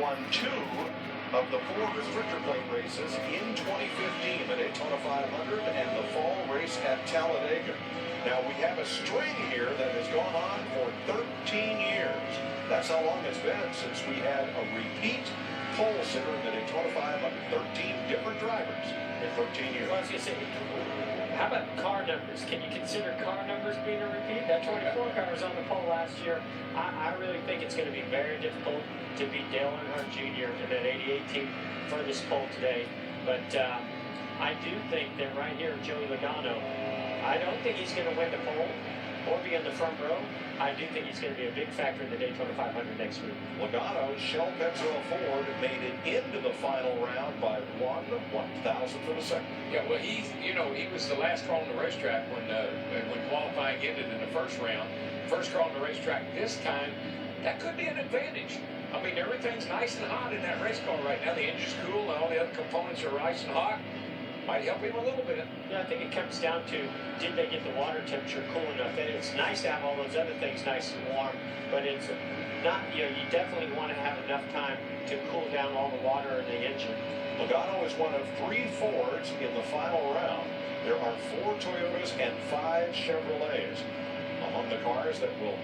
won 2 of the 4 restrictor plate races in 2015, the Daytona 500 and the fall race at Talladega. Now we have a string here that has gone on for 13 years. That's how long it's been since we had a repeat pole sitter in the Daytona 500. 13 different drivers in 13 years. Well, I was going to say, how about car numbers? Can you consider car numbers being a repeat? That 24 car was on the pole last year. I really think it's going to be very difficult to beat Dale Earnhardt Jr. in that 88 team for this pole today. But I do think that right here, Joey Logano, I don't think he's going to win the pole or be in the front row. I do think he's going to be a big factor in the Daytona 500 next week. Logano's Shell Petrol Ford made it into the final round by 1/1000th of a second. Yeah, well, he was the last car on the racetrack when qualifying ended in the first round. First car on the racetrack this time. That could be an advantage. I mean, everything's nice and hot in that race car right now. The engine's cool and all the other components are nice and hot. Might help him a little bit. Yeah, I think it comes down to, did they get the water temperature cool enough? And it's nice to have all those other things nice and warm, but it's not, you definitely want to have enough time to cool down all the water in the engine. Logano is one of 3 Fords in the final round. There are 4 Toyotas and 5 Chevrolets among the cars that will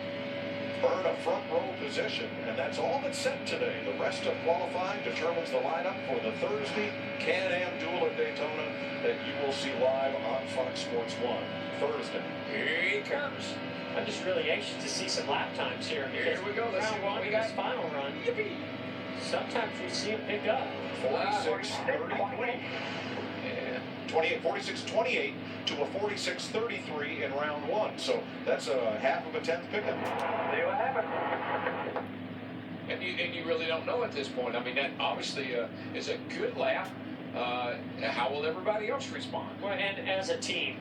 earn a front row position, and that's all that's set today. The rest of qualifying determines the lineup for the Thursday Can-Am duel at Daytona that you will see live on Fox Sports 1 Thursday. Here he comes. I'm just really anxious to see some lap times here. Here we go. Let's see what we got. This final run. Yippee! Sometimes we see him pick up. 46-33. 46-28 to a 46-33 in round 1. So that's a half of a tenth pickup. See what happens. And you really don't know at this point. I mean, that obviously is a good lap. How will everybody else respond? Well, and as a team,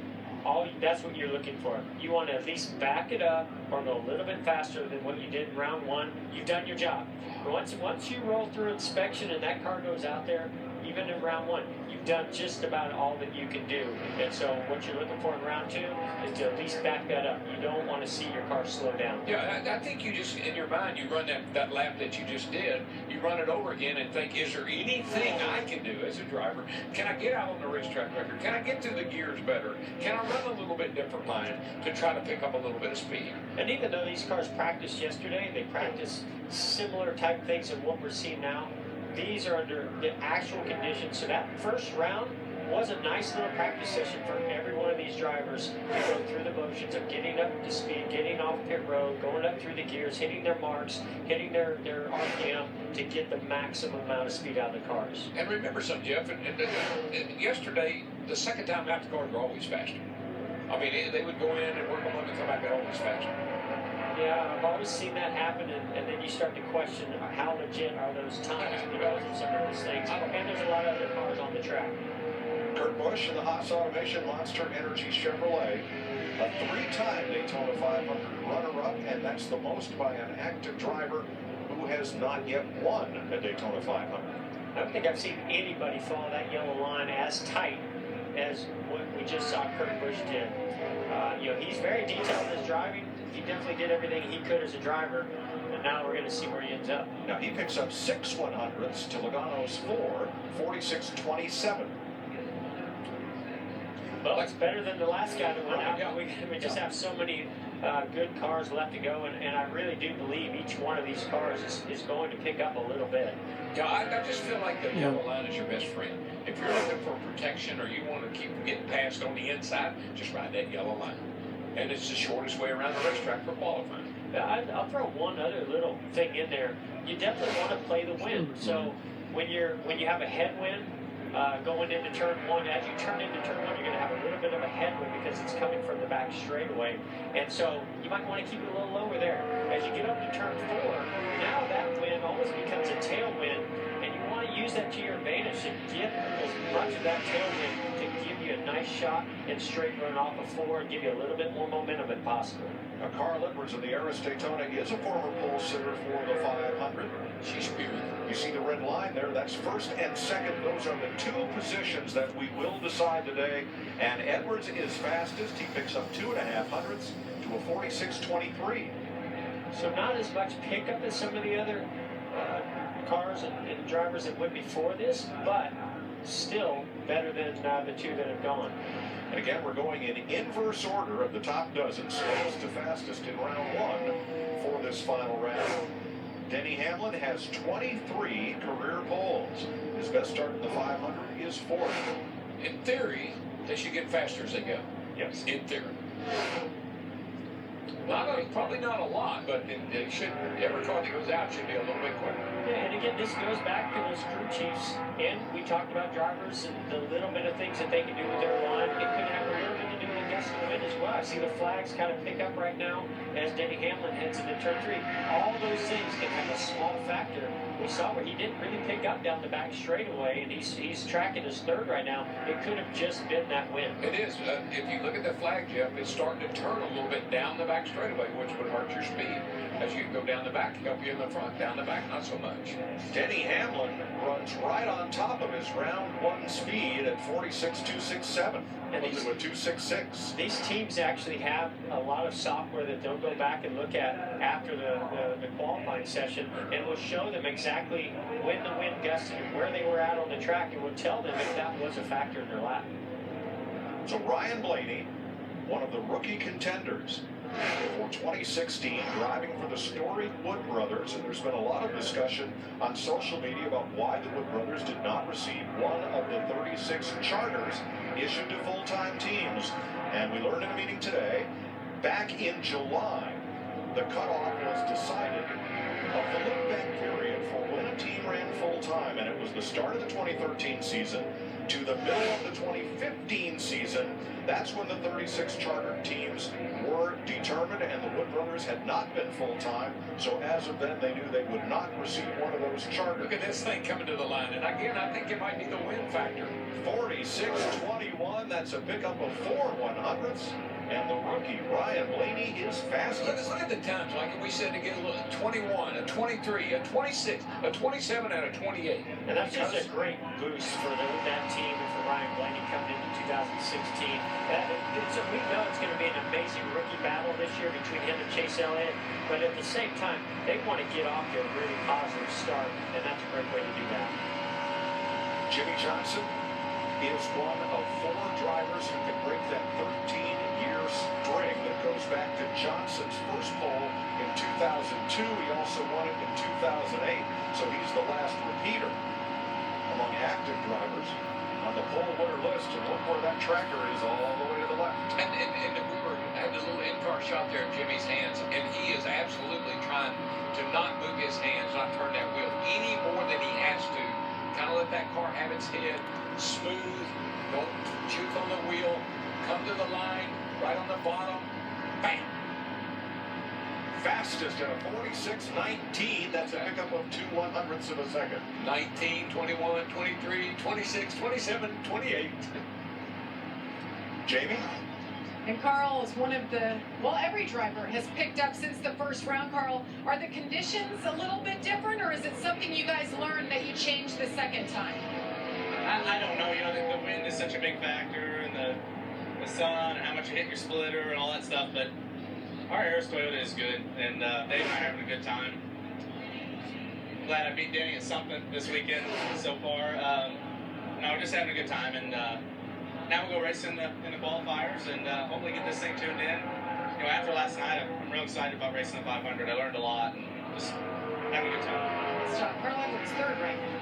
that's what you're looking for. You want to at least back it up or go a little bit faster than what you did in round 1. You've done your job. Once you roll through inspection and that car goes out there, even in round 1, you've done just about all that you can do. And so what you're looking for in round 2 is to at least back that up. You don't want to see your car slow down. Yeah, I think you just, in your mind, you run that lap that you just did, you run it over again and think, is there anything I can do as a driver? Can I get out on the racetrack record? Can I get through the gears better? Can I run a little bit different line to try to pick up a little bit of speed? And even though these cars practiced yesterday, they practiced similar type things of what we're seeing now. These are under the actual conditions. So that first round was a nice little practice session for every one of these drivers to go through the motions of getting up to speed, getting off pit road, going up through the gears, hitting their marks, hitting their RPM to get the maximum amount of speed out of the cars. And remember something, Jeff, yesterday, the second time out, the cars were always faster. I mean, they would go in and work on them and come back and always faster. Yeah, I've always seen that happen, and then you start to question how legit are those times because of some of those things. And there's a lot of other cars on the track. Kurt Busch in the Haas Automation Monster Energy Chevrolet, a 3-time Daytona 500 runner-up, and that's the most by an active driver who has not yet won a Daytona 500. I don't think I've seen anybody follow that yellow line as tight as what we just saw Kurt Busch did. He's very detailed in his driving. He definitely did everything he could as a driver, and now we're going to see where he ends up. Now he picks up 6 100ths to Logano's 4, 46-27. Well, it's better than the last guy that went out. Yeah. We just have so many good cars left to go, and I really do believe each one of these cars is going to pick up a little bit. Yeah, I just feel like the yellow line is your best friend. If you're looking for protection or you want to keep getting past on the inside, just ride that yellow line. And it's the shortest way around the racetrack for qualifying. I'll throw one other little thing in there. You definitely want to play the wind. So when you have a headwind going into turn 1, as you turn into turn 1, you're going to have a little bit of a headwind because it's coming from the back straightaway. And so you might want to keep it a little lower there. As you get up to turn 4, now that wind almost becomes a tailwind, and you want to use that to your advantage to get as much of that tailwind to give you a nice shot and straight run off of 4 and give you a little bit more momentum if possible. Now, Carl Edwards of the Aris Daytona is a former pole sitter for the 500. She's spewing. You see the red line there, that's first and second. Those are the 2 positions that we will decide today. And Edwards is fastest. He picks up 2.5 hundredths to a 46-23. So not as much pickup as some of the other cars and drivers that went before this, but still better than the two that have gone. And again, we're going in inverse order of the top dozen, slowest to fastest in round one for this final round. Denny Hamlin has 23 career poles. His best start in the 500 is 4th. In theory, they should get faster as they go. Yes. In theory. Probably not a lot, but it should. Every car that goes out should be a little bit quicker. Yeah, and again, this goes back to those crew chiefs, and we talked about drivers and the little bit of things that they can do with their line. It could have a little bit to do with guessing the win as well. I see the flags kind of pick up right now as Denny Hamlin heads into turn 3. All those things can have a small factor. We saw where he didn't really pick up down the back straightaway, and he's tracking his 3rd right now. It could have just been that win. It is. If you look at the flag, Jeff, it's starting to turn a little bit down the back straightaway, which would hurt your speed. As you go down the back, help you in the front. Down the back, not so much. Denny Hamlin runs right on top of his round 1 speed at 46.267. And He's with 266. These teams actually have a lot of software that they'll go back and look at after the qualifying session, and will show them exactly when the wind gusted and where they were at on the track, and will tell them if that was a factor in their lap. So Ryan Blaney, one of the rookie contenders for 2016, driving for the storied Wood Brothers, and there's been a lot of discussion on social media about why the Wood Brothers did not receive one of the 36 charters issued to full-time teams. And we learned in a meeting today, back in July, the cutoff was decided of the look-back period for when a team ran full-time, and it was the start of the 2013 season to the middle of the 2015 season. That's when the 36 chartered teams were determined, and the Wood Brothers had not been full-time. So as of then, they knew they would not receive one of those charters. Look at this thing coming to the line, and again, I think it might be the win factor. 46.21. That's a pickup of 4 100ths. And the rookie, Ryan Blaney, is fastest. Look at the times. Like we said, to get a 21, a 23, a 26, a 27, and a 28. And that's just a great boost for that team and for Ryan Blaney coming into 2016. So we know it's going to be an amazing rookie battle this year between him and Chase Elliott. But at the same time, they want to get off to a really positive start, and that's a great way to do that. Jimmy Johnson is one of 4 drivers who can break that 13-year string that goes back to Johnson's first pole in 2002. He also won it in 2008, so he's the last repeater among active drivers on the pole winner list. And look where that tracker is, all the way to the left. And we had this little in-car shot there of Jimmy's hands, and he is absolutely trying to not move his hands, not turn that wheel any more than he has to. Kind of let that car have its head smooth, don't juke on the wheel, come to the line, right on the bottom, bam. Fastest at a 46.19. That's a pickup of 2 100ths of a second. 19, 21, 23, 26, 27, 28. Jamie? And Carl is one of the, well, every driver has picked up since the first round. Carl, are the conditions a little bit different, or is it something you guys learned that you changed the second time? I don't know. You know, the wind is such a big factor, and the sun, and how much you hit your splitter, and all that stuff. But our Harris Toyota is good, and Dave and I are having a good time. Glad I beat Denny at something this weekend so far. No, we're just having a good time, and now we'll go race in the qualifiers, and hopefully get this thing tuned in. You know, after last night, I'm real excited about racing the 500. I learned a lot, and just having a good time. Let's talk. Carl Edwards, 3rd right now.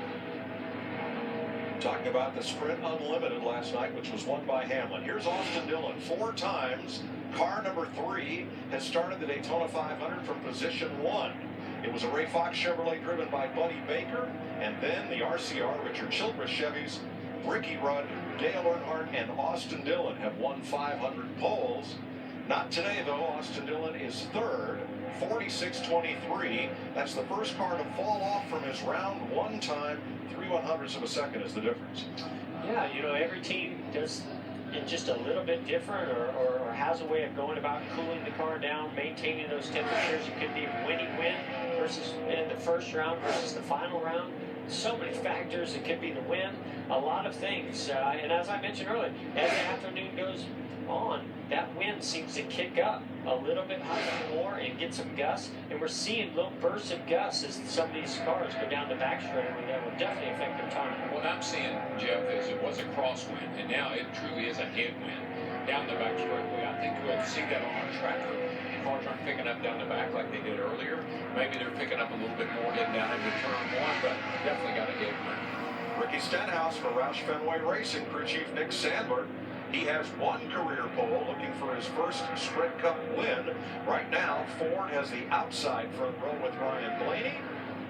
Talking about the Sprint Unlimited last night, which was won by Hamlin. Here's Austin Dillon. 4 times, car number 3 has started the Daytona 500 from position 1. It was a Ray Fox Chevrolet driven by Buddy Baker, and then the RCR Richard Childress Chevys. Ricky Rudd, Dale Earnhardt, and Austin Dillon have won 500 poles. Not today, though. Austin Dillon is 3rd, 46.23. That's the first car to fall off from his round 1 time. 3 100ths of a second is the difference. Yeah, you know, every team does it just a little bit different, or has a way of going about cooling the car down, maintaining those temperatures. It could be a winning win versus in the first round versus the final round. so many factors. It could be the wind, a lot of things. And as I mentioned earlier, as the afternoon goes on, that wind seems to kick up a little bit higher more and get some gusts. And we're seeing little bursts of gusts as some of these cars go down the backstretch, and that will definitely affect their time. What I'm seeing, Jeff, is it was a crosswind, and now it truly is a headwind down the back straightaway. I think we'll see that on our tracker. Cars aren't picking up down the back like they did earlier. Maybe they're picking up a little bit more heading down into turn one, but definitely got a headwind. Ricky Stenhouse for Roush Fenway Racing. Crew Chief Nick Sandler. He has one career pole, looking for his first Sprint Cup win. Right now, Ford has the outside front row with Ryan Blaney.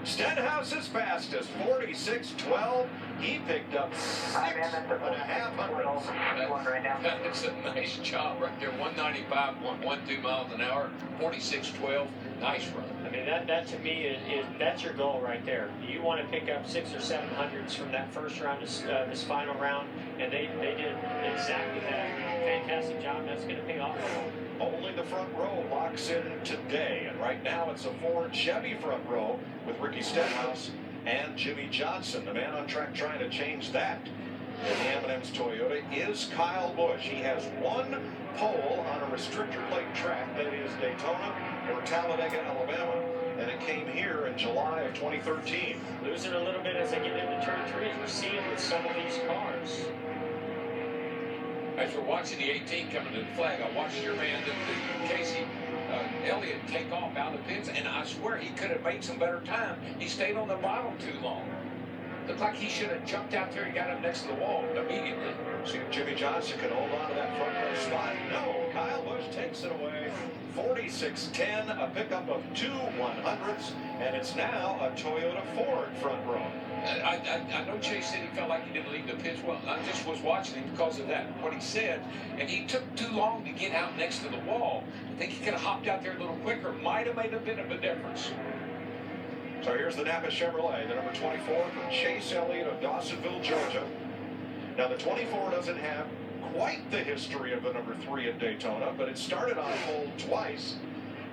Stenhouse is fastest, 46.12. He picked up 6.5 hundredths. That's a nice job right there. 195.12 miles an hour, 46.12. Nice run. I mean, that to me is that's your goal right there. You want to pick up 600 or 700 hundredths from that first round to this final round, and they did exactly that. Fantastic job. That's going to pay off. Only the front row locks in today, and right now it's a Ford Chevy front row with Ricky Stenhouse and Jimmy Johnson. The man on track trying to change that in the M&M's Toyota is Kyle Busch. He has one pole on a restrictor plate track, that is Daytona or Talladega, Alabama, and it came here in July of 2013. Losing a little bit as they get into turn 3, as we're seeing with some of these cars. As we're watching the 18 coming to the flag, I watched your man, Casey Elliott, take off out of the pits, and I swear he could have made some better time. He stayed on the bottom too long. Looked like he should have jumped out there and got up next to the wall immediately. See if Jimmy Johnson can hold on to that front row spot. No, Kyle Busch takes it away. 46.10, a pickup of 2 100ths, and it's now a Toyota Ford front row. I know Chase said he felt like he didn't leave the pits well. I just was watching him because of that, what he said, and he took too long to get out next to the wall. I think he could have hopped out there a little quicker. Might have made a bit of a difference. So here's the Napa Chevrolet, the number 24 from Chase Elliott of Dawsonville, Georgia. Now the 24 doesn't have quite the history of the number 3 at Daytona, but it started on pole twice,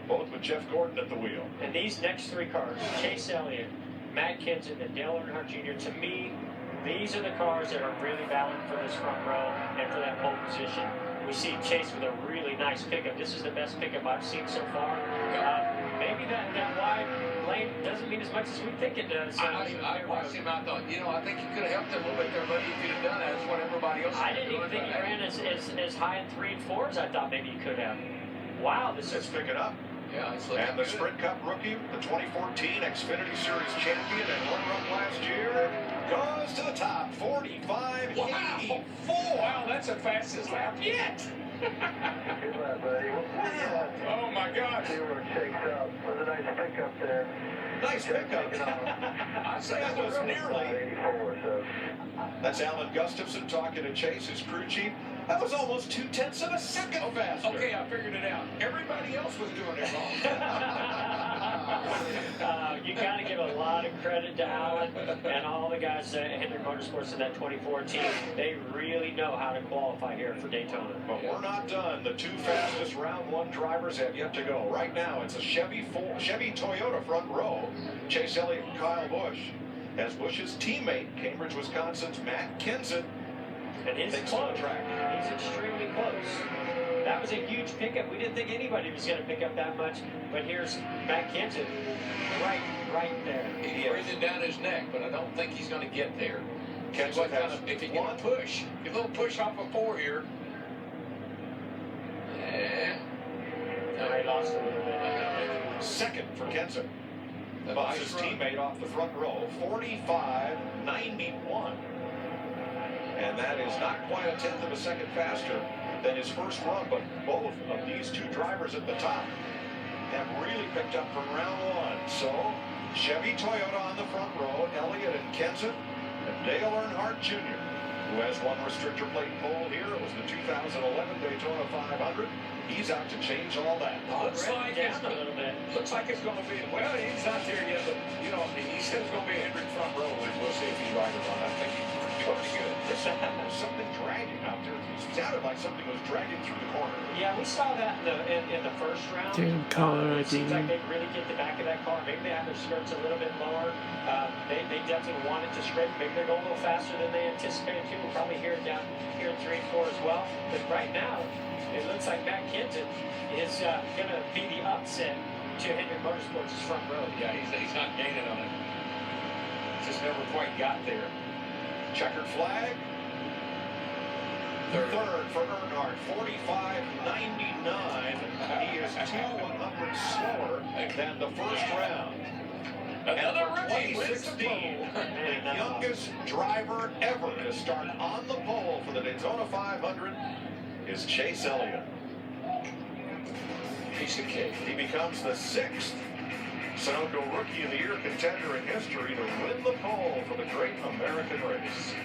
both with Jeff Gordon at the wheel. And these next 3 cars, Chase Elliott, Matt Kenseth, and Dale Earnhardt Jr., to me, these are the cars that are really battling for this front row and for that pole position. We see Chase with a really nice pickup. This is the best pickup I've seen so far. Maybe that wide lane doesn't mean as much as we think it does. I watched him. I thought, I think he could have helped him a little bit there, but if he'd have done that, that's what everybody else I didn't even think he ran as high in 3 and 4 as I thought maybe he could have. Wow, this Let's is pick it up. Yeah, it's looking And the good. Sprint Cup rookie, the 2014 Xfinity Series champion and runner-up last year, goes to the top, 45.84. Wow, that's the fastest lap yet. Good lap, buddy. Oh my gosh. See where it shakes up. Was a nice pickup there. Nice pickup. I'd say That was nearly. 84, so. That's Alan Gustafson talking to Chase, his crew chief. That was almost 0.2 of a second faster. Okay, I figured it out. Everybody else was doing it wrong. you got to give a lot of credit to Alan and all the guys at Hendrick Motorsports in that 2014. They really know how to qualify here for Daytona. But we're not done. The 2 fastest round 1 drivers have yet to go. Right now, it's a Chevy Toyota front row. Chase Elliott and Kyle Busch. As Busch's teammate, Cambridge, Wisconsin's Matt Kenseth, And he's takes close. the track. He's extremely close. That was a huge pickup. We didn't think anybody was going to pick up that much. But here's Matt Kenseth right there. He's breathing down his neck, but I don't think he's going to get there. Kenseth has If he can push, a little push off of 4 here. Yeah. He lost a little bit. second for Kenseth. Bumps his teammate off the front row, 45.91. And that is not quite a 1/10 of a second faster than his first run, but both of these 2 drivers at the top have really picked up from round 1. So, Chevy Toyota on the front row, Elliott and Kenseth, and Dale Earnhardt Jr., who has one restrictor plate pole here. It was the 2011 Daytona 500. He's out to change all that. Looks like down a little bit. Looks like it's going to be, well, he's not there yet, but, he said it's going to be a Hendrick front row, and we'll see if he's right or not. I think he's pretty Pretty good. There's something dragging out there. It sounded like something was dragging through the corner. Yeah, we saw that in the first round. Damn color It seems like ID. they really get the back of that car. Maybe they have their skirts a little bit lower. They definitely want it to scrape. Maybe they're going a little faster than they anticipated too. We'll probably hear it down here in 3 and 4 as well. But right now, it looks like Matt Kenton is going to be the upset to Hendrick Motorsports' front row. Yeah, he's not gaining on it. Just never quite got there. Checkered flag. Third for Earnhardt, 45.99. He is 2 100 slower than the first round. Another And for rookie wins the 2016, pole. the youngest driver ever to start on the pole for the Daytona 500 is Chase Elliott. Piece of cake. He becomes the 6th Sunoco Rookie of the Year contender in history to win the pole for the Great American Race.